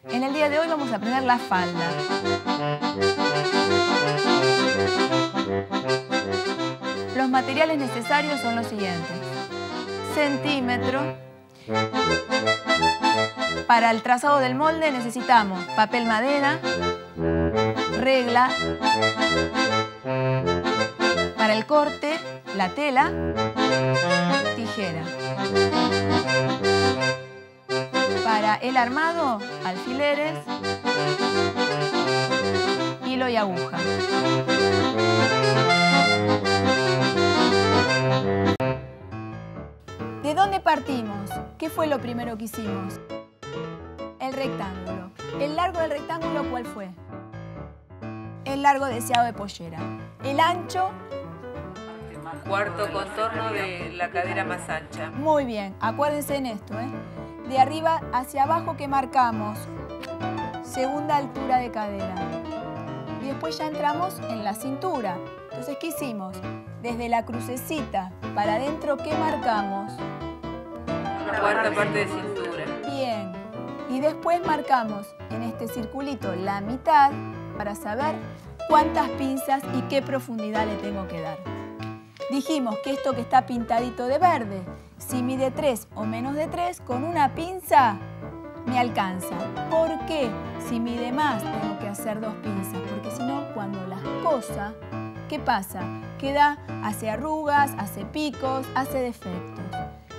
En el día de hoy vamos a aprender la falda. Los materiales necesarios son los siguientes. Centímetro. Para el trazado del molde necesitamos papel madera, regla. Para el corte, la tela, tijera. Para el armado, alfileres, hilo y aguja. ¿De dónde partimos? ¿Qué fue lo primero que hicimos? El rectángulo. ¿El largo del rectángulo cuál fue? El largo deseado de pollera. El ancho. Cuarto contorno de la cadera más ancha. Muy bien, acuérdense en esto, ¿eh? De arriba hacia abajo, ¿qué marcamos? Segunda altura de cadera. Y después ya entramos en la cintura. Entonces, ¿qué hicimos? Desde la crucecita para adentro, ¿qué marcamos? La cuarta parte de cintura. Bien. Y después marcamos en este circulito la mitad para saber cuántas pinzas y qué profundidad le tengo que dar. Dijimos que esto que está pintadito de verde, si mide 3 o menos de 3, con una pinza me alcanza. ¿Por qué? Si mide más, tengo que hacer 2 pinzas, porque si no, cuando las cosa, ¿qué pasa? Queda, hace arrugas, hace picos, hace defectos.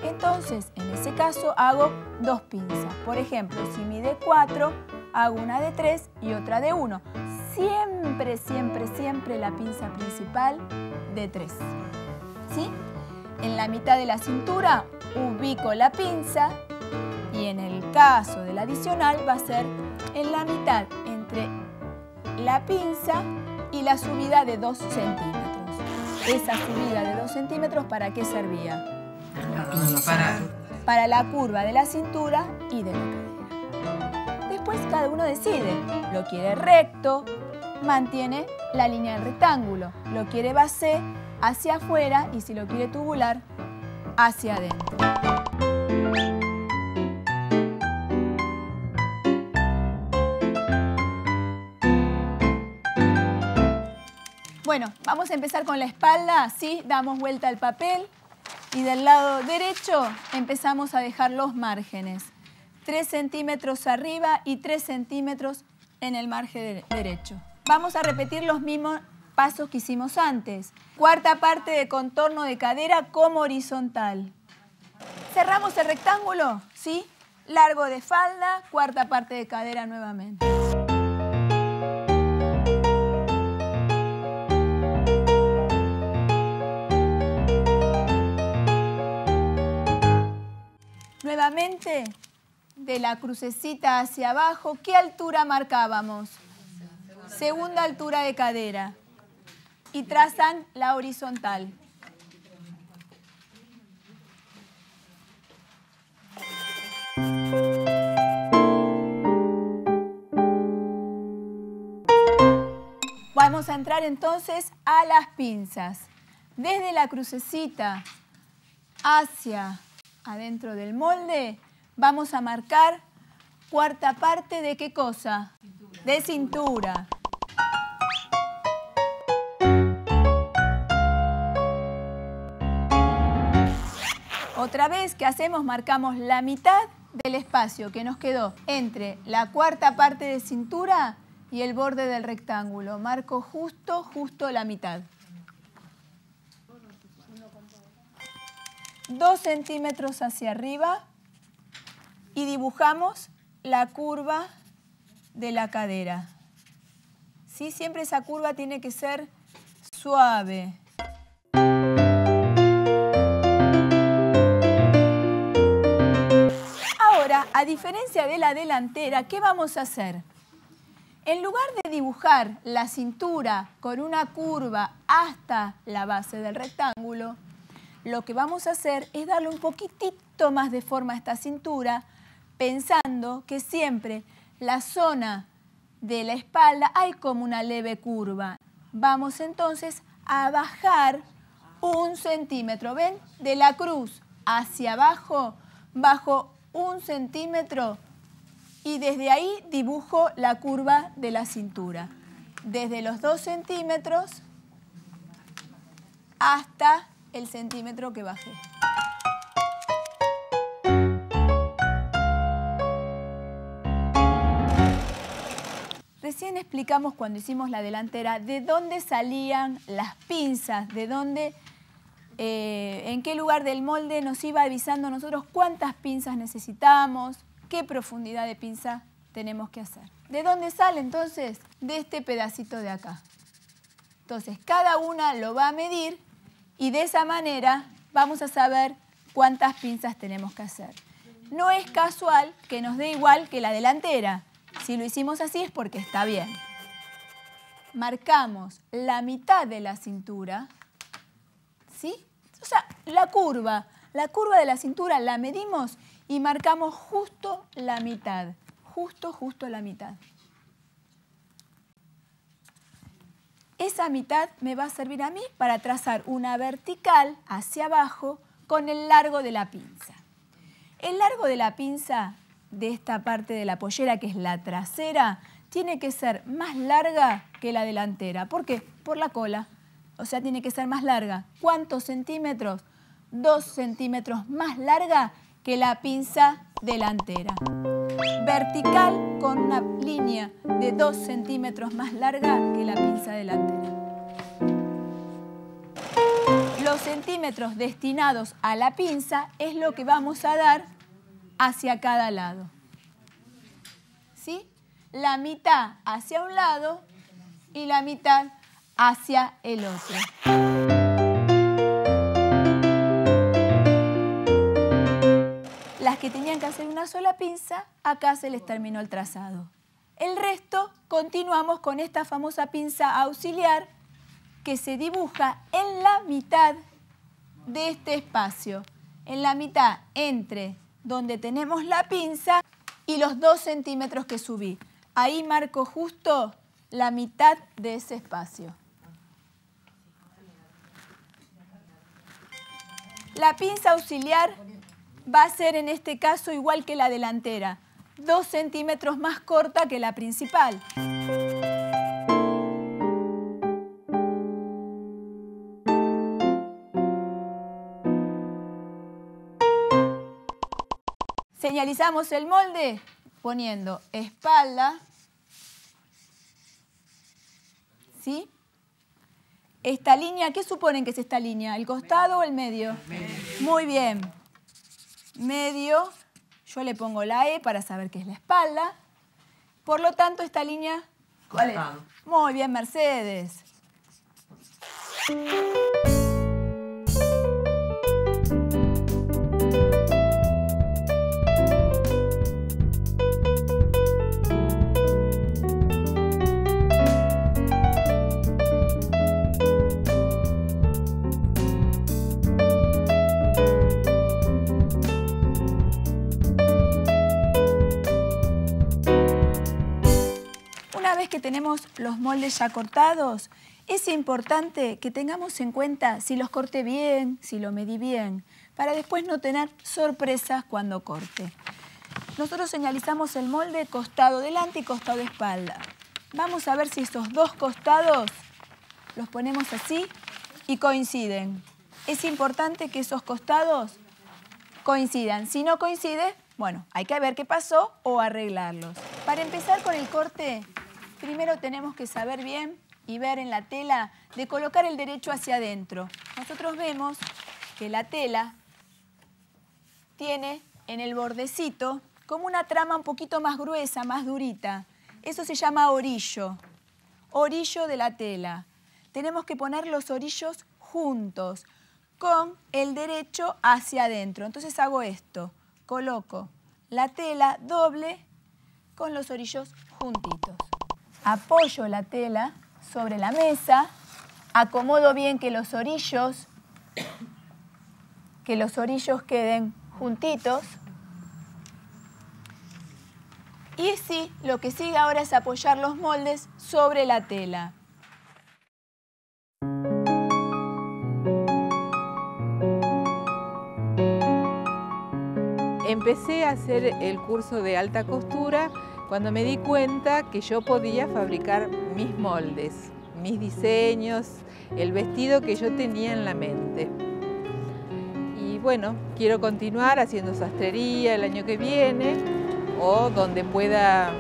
Entonces, en ese caso, hago 2 pinzas. Por ejemplo, si mide 4, hago una de 3 y otra de 1. Siempre, siempre, siempre la pinza principal de 3. ¿Sí? En la mitad de la cintura ubico la pinza y en el caso del adicional va a ser en la mitad entre la pinza y la subida de 2 centímetros. Esa subida de 2 centímetros, ¿para qué servía? Para la curva de la cintura y de la cadera. Después cada uno decide. Lo quiere recto, mantiene la línea del rectángulo. Lo quiere base, hacia afuera, y si lo quiere tubular, hacia adentro. Bueno, vamos a empezar con la espalda. Así damos vuelta al papel y del lado derecho empezamos a dejar los márgenes. 3 centímetros arriba y 3 centímetros en el margen derecho. Vamos a repetir los mismos pasos que hicimos antes. Cuarta parte de contorno de cadera como horizontal. Cerramos el rectángulo, ¿sí? Largo de falda, cuarta parte de cadera nuevamente. Nuevamente, de la crucecita hacia abajo, ¿qué altura marcábamos? Segunda altura de cadera. Y trazan la horizontal. Vamos a entrar entonces a las pinzas. Desde la crucecita hacia adentro del molde, vamos a marcar cuarta parte de ¿qué cosa? De cintura. Otra vez, ¿qué hacemos? Marcamos la mitad del espacio que nos quedó entre la cuarta parte de cintura y el borde del rectángulo. Marco justo la mitad. 2 centímetros hacia arriba y dibujamos la curva de la cadera. ¿Sí? Siempre esa curva tiene que ser suave. A diferencia de la delantera, ¿qué vamos a hacer? En lugar de dibujar la cintura con una curva hasta la base del rectángulo, lo que vamos a hacer es darle un poquitito más de forma a esta cintura, pensando que siempre la zona de la espalda hay como una leve curva. Vamos entonces a bajar 1 centímetro. ¿Ven? De la cruz hacia abajo, bajo 1 centímetro y desde ahí dibujo la curva de la cintura. Desde los 2 centímetros hasta el centímetro que bajé. Recién explicamos cuando hicimos la delantera de dónde salían las pinzas, de dónde, en qué lugar del molde nos iba avisando a nosotros cuántas pinzas necesitamos, qué profundidad de pinza tenemos que hacer. ¿De dónde sale entonces? De este pedacito de acá. Entonces cada una lo va a medir y de esa manera vamos a saber cuántas pinzas tenemos que hacer. No es casual que nos dé igual que la delantera. Si lo hicimos así es porque está bien. Marcamos la mitad de la cintura, ¿sí? O sea, la curva de la cintura la medimos y marcamos justo la mitad, justo la mitad. Esa mitad me va a servir a mí para trazar una vertical hacia abajo con el largo de la pinza. El largo de la pinza de esta parte de la pollera, que es la trasera, tiene que ser más larga que la delantera. ¿Por qué? Por la cola. O sea, tiene que ser más larga. ¿Cuántos centímetros? 2 centímetros más larga que la pinza delantera. Vertical con una línea de 2 centímetros más larga que la pinza delantera. Los centímetros destinados a la pinza es lo que vamos a dar hacia cada lado. ¿Sí? La mitad hacia un lado y la mitad hacia el otro. Las que tenían que hacer una sola pinza, acá se les terminó el trazado. El resto continuamos con esta famosa pinza auxiliar que se dibuja en la mitad de este espacio, en la mitad entre donde tenemos la pinza y los 2 centímetros que subí. Ahí marco justo la mitad de ese espacio. La pinza auxiliar va a ser en este caso igual que la delantera, 2 centímetros más corta que la principal. Señalizamos el molde poniendo espalda, ¿sí? Esta línea, ¿qué suponen que es esta línea? ¿El costado o el medio? Medio. Muy bien. Medio, yo le pongo la E para saber que es la espalda. Por lo tanto, esta línea, ¿cuál es? Muy bien, Mercedes. Que tenemos los moldes ya cortados, es importante que tengamos en cuenta si los corté bien, si lo medí bien, para después no tener sorpresas cuando corte. Nosotros señalizamos el molde costado delante y costado espalda. Vamos a ver si esos dos costados los ponemos así y coinciden. Es importante que esos costados coincidan. Si no coincide, bueno, hay que ver qué pasó o arreglarlos. Para empezar con el corte, primero tenemos que saber bien y ver en la tela de colocar el derecho hacia adentro. Nosotros vemos que la tela tiene en el bordecito como una trama un poquito más gruesa, más durita. Eso se llama orillo, orillo de la tela. Tenemos que poner los orillos juntos, con el derecho hacia adentro. Entonces hago esto, coloco la tela doble con los orillos juntitos. Apoyo la tela sobre la mesa, acomodo bien que los orillos queden juntitos. Y sí, lo que sigue ahora es apoyar los moldes sobre la tela. Empecé a hacer el curso de alta costura cuando me di cuenta que yo podía fabricar mis moldes, mis diseños, el vestido que yo tenía en la mente. Y bueno, quiero continuar haciendo sastrería el año que viene o donde pueda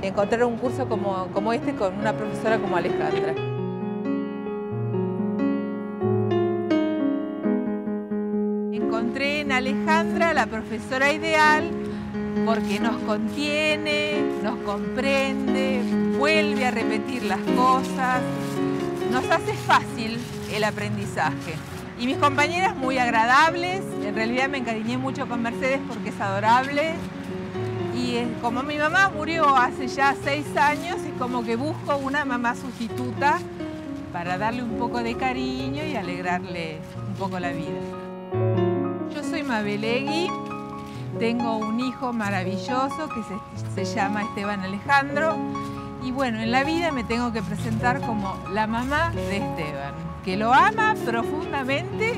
encontrar un curso como este con una profesora como Alejandra. Encontré en Alejandra la profesora ideal porque nos contiene, nos comprende, vuelve a repetir las cosas, nos hace fácil el aprendizaje. Y mis compañeras muy agradables, en realidad me encariñé mucho con Mercedes porque es adorable. Y como mi mamá murió hace ya 6 años, es como que busco una mamá sustituta para darle un poco de cariño y alegrarle un poco la vida. Yo soy Mabel Egui, tengo un hijo maravilloso que se llama Esteban Alejandro y bueno, en la vida me tengo que presentar como la mamá de Esteban, que lo ama profundamente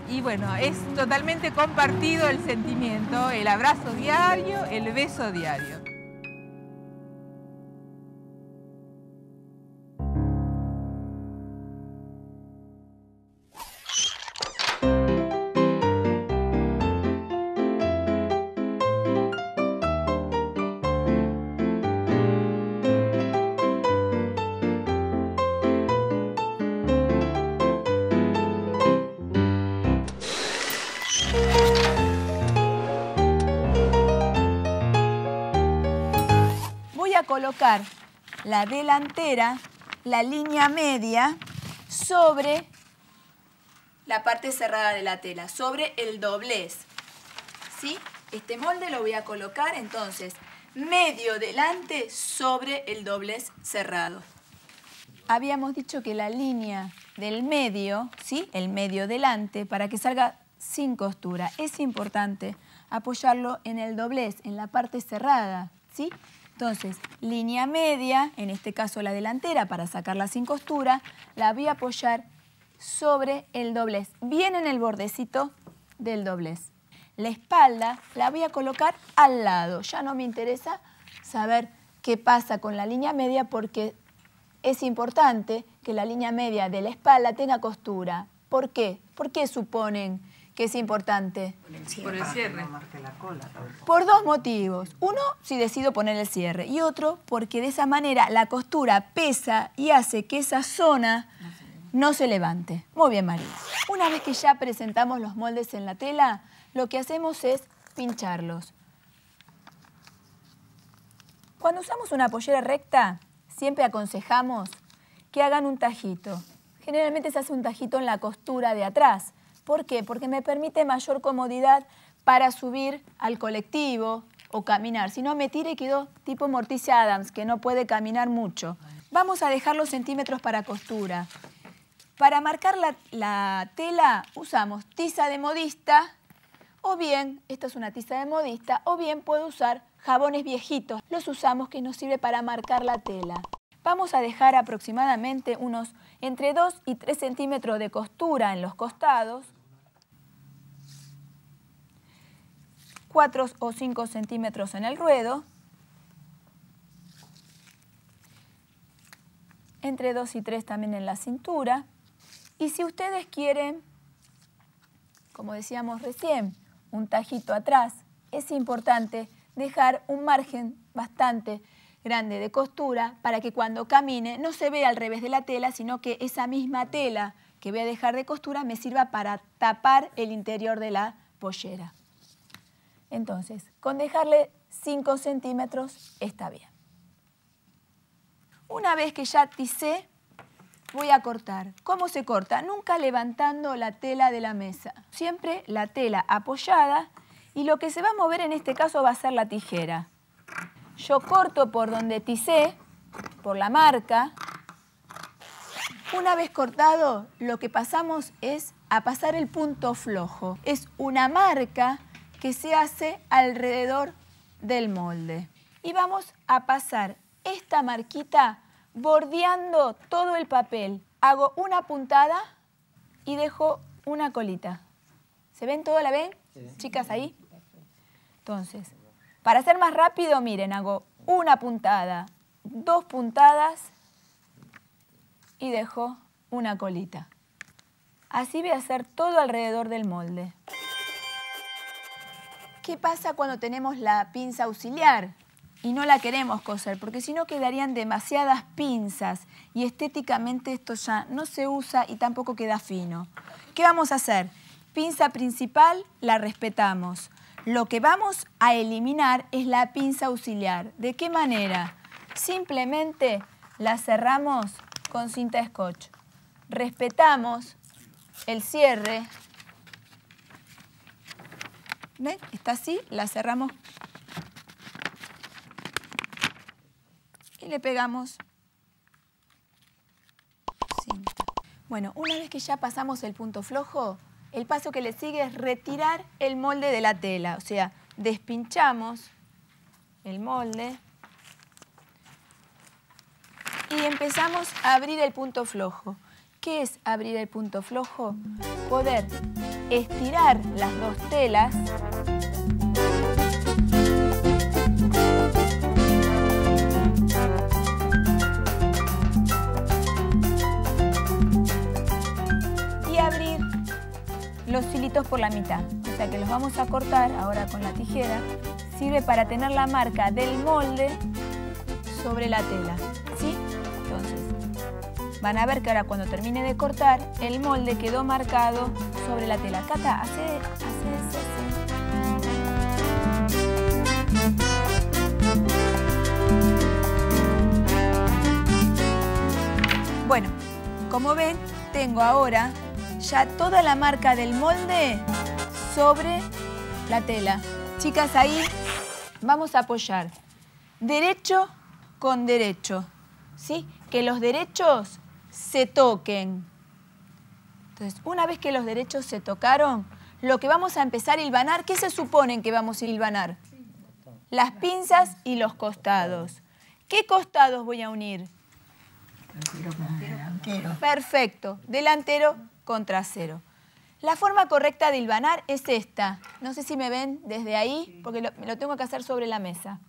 y bueno, es totalmente compartido el sentimiento, el abrazo diario, el beso diario. Voy a colocar la delantera, la línea media, sobre la parte cerrada de la tela, sobre el doblez. ¿Sí? Este molde lo voy a colocar entonces medio delante sobre el doblez cerrado. Habíamos dicho que la línea del medio, ¿sí? El medio delante, para que salga sin costura, es importante apoyarlo en el doblez, en la parte cerrada, ¿sí? Entonces, línea media, en este caso la delantera, para sacarla sin costura, la voy a apoyar sobre el doblez, bien en el bordecito del doblez. La espalda la voy a colocar al lado. Ya no me interesa saber qué pasa con la línea media porque es importante que la línea media de la espalda tenga costura. ¿Por qué? ¿Por qué suponen que es importante? Por el cierre. Por 2 motivos. Uno, si decido poner el cierre. Y otro, porque de esa manera la costura pesa y hace que esa zona no se levante. Muy bien, María. Una vez que ya presentamos los moldes en la tela, lo que hacemos es pincharlos. Cuando usamos una pollera recta, siempre aconsejamos que hagan un tajito. Generalmente se hace un tajito en la costura de atrás. ¿Por qué? Porque me permite mayor comodidad para subir al colectivo o caminar. Si no, me tira y quedó tipo Morticia Adams, que no puede caminar mucho. Vamos a dejar los centímetros para costura. Para marcar la tela usamos tiza de modista, o bien, esta es una tiza de modista, o bien puedo usar jabones viejitos. Los usamos que nos sirve para marcar la tela. Vamos a dejar aproximadamente unos entre 2 y 3 centímetros de costura en los costados, 4 o 5 centímetros en el ruedo, entre 2 y 3 también en la cintura. Y si ustedes quieren, como decíamos recién, un tajito atrás, es importante dejar un margen bastante grande de costura para que cuando camine no se vea al revés de la tela, sino que esa misma tela que voy a dejar de costura me sirva para tapar el interior de la pollera. Entonces, con dejarle 5 centímetros está bien. Una vez que ya tisé, voy a cortar. ¿Cómo se corta? Nunca levantando la tela de la mesa. Siempre la tela apoyada Y lo que se va a mover en este caso va a ser la tijera. Yo corto por donde tisé, por la marca. Una vez cortado, lo que pasamos es a pasar el punto flojo. Es una marca que se hace alrededor del molde. Y vamos a pasar esta marquita bordeando todo el papel. Hago una puntada y dejo una colita. ¿Se ven todo? ¿La ven? Sí. Chicas, ahí. Entonces, para hacer más rápido, miren, hago una puntada, 2 puntadas y dejo una colita. Así voy a hacer todo alrededor del molde. ¿Qué pasa cuando tenemos la pinza auxiliar y no la queremos coser? Porque si no quedarían demasiadas pinzas y estéticamente esto ya no se usa y tampoco queda fino. ¿Qué vamos a hacer? Pinza principal la respetamos. Lo que vamos a eliminar es la pinza auxiliar. ¿De qué manera? Simplemente la cerramos con cinta scotch. Respetamos el cierre. ¿Ven? Está así, la cerramos y le pegamos cinta. Bueno, una vez que ya pasamos el punto flojo, el paso que le sigue es retirar el molde de la tela. O sea, despinchamos el molde y empezamos a abrir el punto flojo. ¿Qué es abrir el punto flojo? Poder estirar las 2 telas y abrir los hilitos por la mitad. O sea que los vamos a cortar ahora con la tijera. Sirve para tener la marca del molde sobre la tela, ¿sí? Entonces, van a ver que ahora cuando termine de cortar, el molde quedó marcado sobre la tela. Cata, hace. Bueno, como ven, tengo ahora ya toda la marca del molde sobre la tela. Chicas, ahí vamos a apoyar derecho con derecho, ¿sí? Que los derechos se toquen. Entonces, una vez que los derechos se tocaron, lo que vamos a empezar a hilvanar, ¿qué se suponen que vamos a hilvanar? Las pinzas y los costados. ¿Qué costados voy a unir? Delantero. Perfecto, delantero con trasero. La forma correcta de hilvanar es esta. No sé si me ven desde ahí, porque lo tengo que hacer sobre la mesa.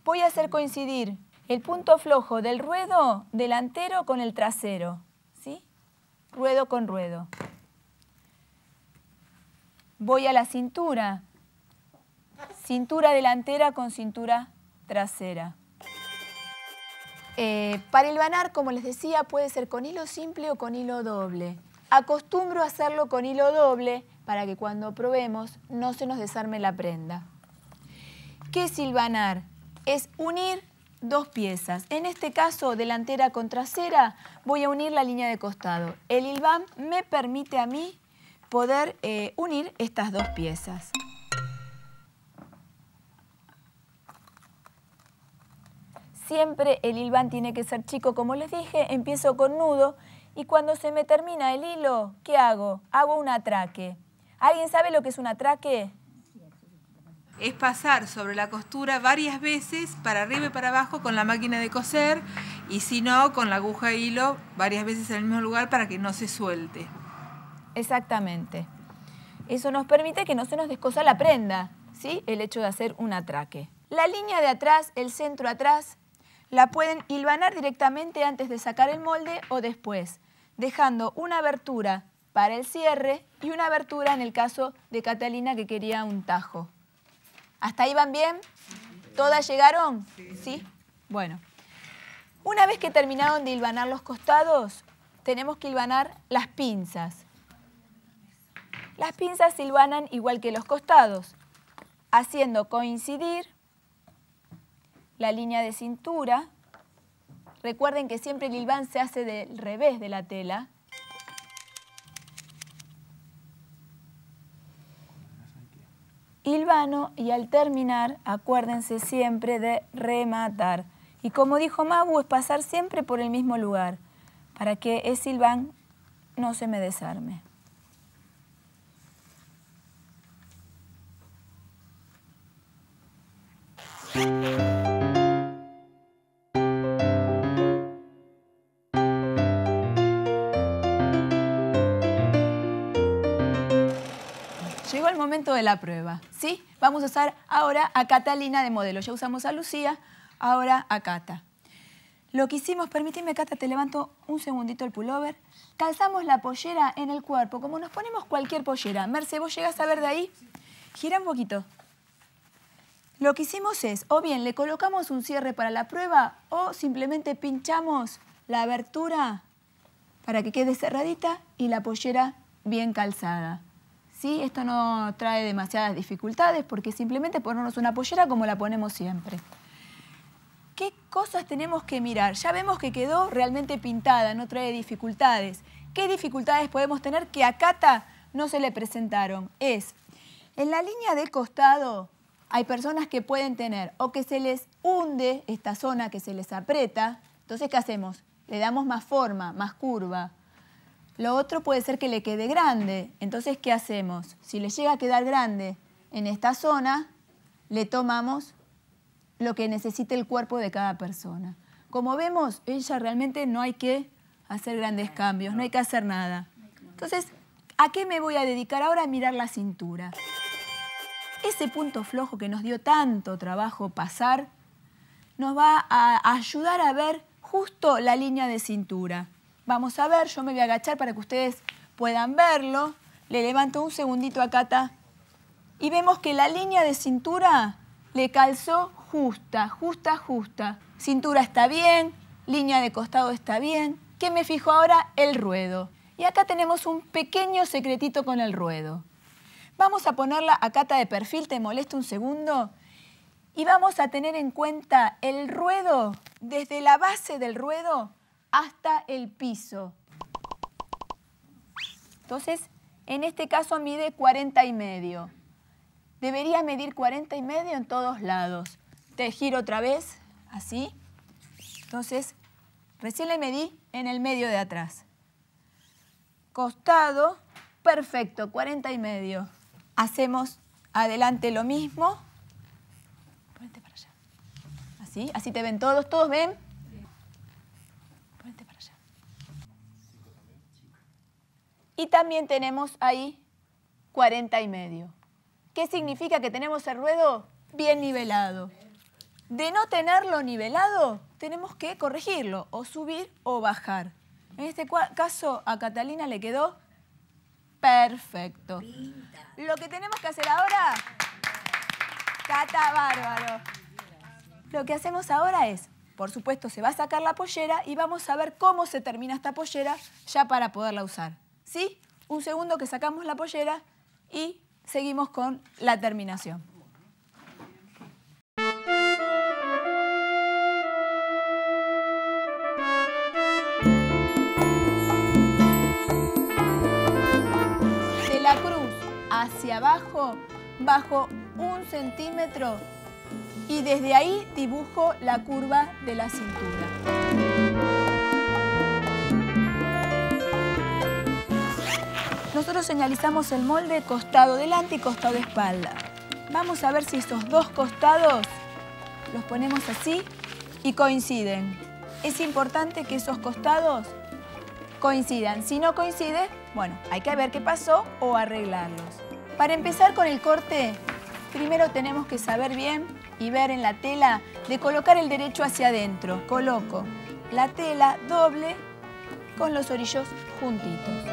Voy a hacer coincidir el punto flojo del ruedo delantero con el trasero, ¿sí? Ruedo con ruedo. Voy a la cintura. Cintura delantera con cintura trasera. Para hilvanar, como les decía, puede ser con hilo simple o con hilo doble. Acostumbro a hacerlo con hilo doble para que cuando probemos no se nos desarme la prenda. ¿Qué es hilvanar? Es unir 2 piezas. En este caso, delantera con trasera, voy a unir la línea de costado. El hilván me permite a mí poder unir estas 2 piezas. Siempre el hilván tiene que ser chico, como les dije, empiezo con nudo y cuando se me termina el hilo, ¿qué hago? Hago un atraque. ¿Alguien sabe lo que es un atraque? Es pasar sobre la costura varias veces para arriba y para abajo con la máquina de coser y si no, con la aguja e hilo varias veces en el mismo lugar para que no se suelte. Exactamente. Eso nos permite que no se nos descosa la prenda, ¿sí? El hecho de hacer un atraque. La línea de atrás, el centro atrás, la pueden hilvanar directamente antes de sacar el molde o después, dejando una abertura para el cierre y una abertura en el caso de Catalina que quería un tajo. ¿Hasta ahí van bien? ¿Todas llegaron? ¿Sí? Bueno. Una vez que terminaron de hilvanar los costados, tenemos que hilvanar las pinzas. Las pinzas se hilvanan igual que los costados, haciendo coincidir la línea de cintura. Recuerden que siempre el hilván se hace del revés de la tela. hilvano y al terminar acuérdense siempre de rematar. Y como dijo Mabu, es pasar siempre por el mismo lugar para que ese hilván no se me desarme. Llegó el momento de la prueba, ¿sí? Vamos a usar ahora a Catalina de modelo. Ya usamos a Lucía, ahora a Cata. Lo que hicimos, permíteme, Cata, te levanto un segundito el pullover. Calzamos la pollera en el cuerpo, como nos ponemos cualquier pollera. Merce, ¿vos llegás a ver de ahí? Gira un poquito. Lo que hicimos es, o bien le colocamos un cierre para la prueba, o simplemente pinchamos la abertura para que quede cerradita y la pollera bien calzada. ¿Sí? Esto no trae demasiadas dificultades porque simplemente ponernos una pollera como la ponemos siempre. ¿Qué cosas tenemos que mirar? Ya vemos que quedó realmente pintada, no trae dificultades. ¿Qué dificultades podemos tener que a Cata no se le presentaron? Es, en la línea de costado hay personas que pueden tener o que se les hunde esta zona, que se les aprieta. Entonces, ¿qué hacemos? Le damos más forma, más curva. Lo otro puede ser que le quede grande. Entonces, ¿qué hacemos? Si le llega a quedar grande en esta zona, le tomamos lo que necesite el cuerpo de cada persona. Como vemos, ella realmente no hay que hacer grandes cambios, no hay que hacer nada. Entonces, ¿a qué me voy a dedicar ahora? A mirar la cintura. Ese punto flojo que nos dio tanto trabajo pasar, nos va a ayudar a ver justo la línea de cintura. Vamos a ver, yo me voy a agachar para que ustedes puedan verlo. Le levanto un segundito a Cata y vemos que la línea de cintura le calzó justa, justa, justa. Cintura está bien, línea de costado está bien. ¿Qué me fijo ahora? El ruedo. Y acá tenemos un pequeño secretito con el ruedo. Vamos a ponerla a Cata de perfil, ¿te molesta un segundo? Y vamos a tener en cuenta el ruedo, desde la base del ruedo hasta el piso. Entonces, en este caso mide 40,5. Debería medir 40,5 en todos lados. Te giro otra vez, así. Entonces, recién le medí en el medio de atrás. Costado, perfecto, 40,5. Hacemos adelante lo mismo. Ponete para allá. Así, así te ven todos. ¿Todos ven? Ponete para allá. Y también tenemos ahí 40,5. ¿Qué significa? Que tenemos el ruedo bien nivelado. De no tenerlo nivelado, tenemos que corregirlo, o subir o bajar. En este caso, a Catalina le quedó perfecto. Lo que tenemos que hacer ahora, Cata, bárbaro. Lo que hacemos ahora es, por supuesto, se va a sacar la pollera y vamos a ver cómo se termina esta pollera ya para poderla usar. ¿Sí? Un segundo que sacamos la pollera y seguimos con la terminación. De la cruz hacia abajo, bajo 1 centímetro y desde ahí dibujo la curva de la cintura. Nosotros señalizamos el molde costado delante y costado espalda. Vamos a ver si esos dos costados los ponemos así y coinciden. Es importante que esos costados coincidan. Si no coincide, bueno, hay que ver qué pasó o arreglarlos. Para empezar con el corte, primero tenemos que saber bien y ver en la tela de colocar el derecho hacia adentro. Coloco la tela doble con los orillos juntitos.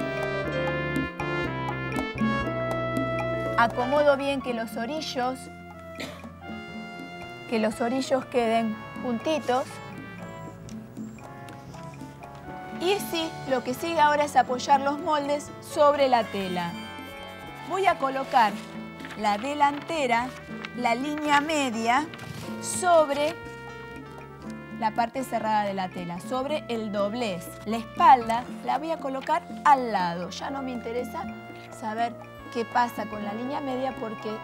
Acomodo bien que los orillos queden juntitos. Y sí, lo que sigue ahora es apoyar los moldes sobre la tela. Voy a colocar la delantera, la línea media, sobre la parte cerrada de la tela, sobre el doblez. La espalda la voy a colocar al lado. Ya no me interesa saber qué pasa con la línea media porque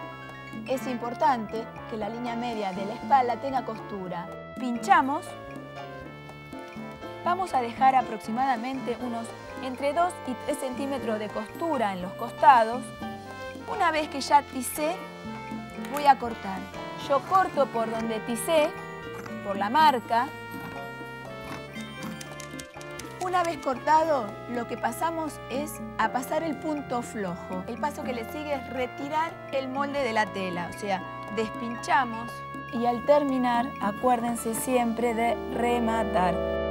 es importante que la línea media de la espalda tenga costura. Pinchamos. Vamos a dejar aproximadamente unos entre 2 y 3 centímetros de costura en los costados. Una vez que ya tisé, voy a cortar. Yo corto por donde tisé, por la marca. Una vez cortado, lo que pasamos es a pasar el punto flojo. El paso que le sigue es retirar el molde de la tela, o sea, despinchamos y al terminar, acuérdense siempre de rematar.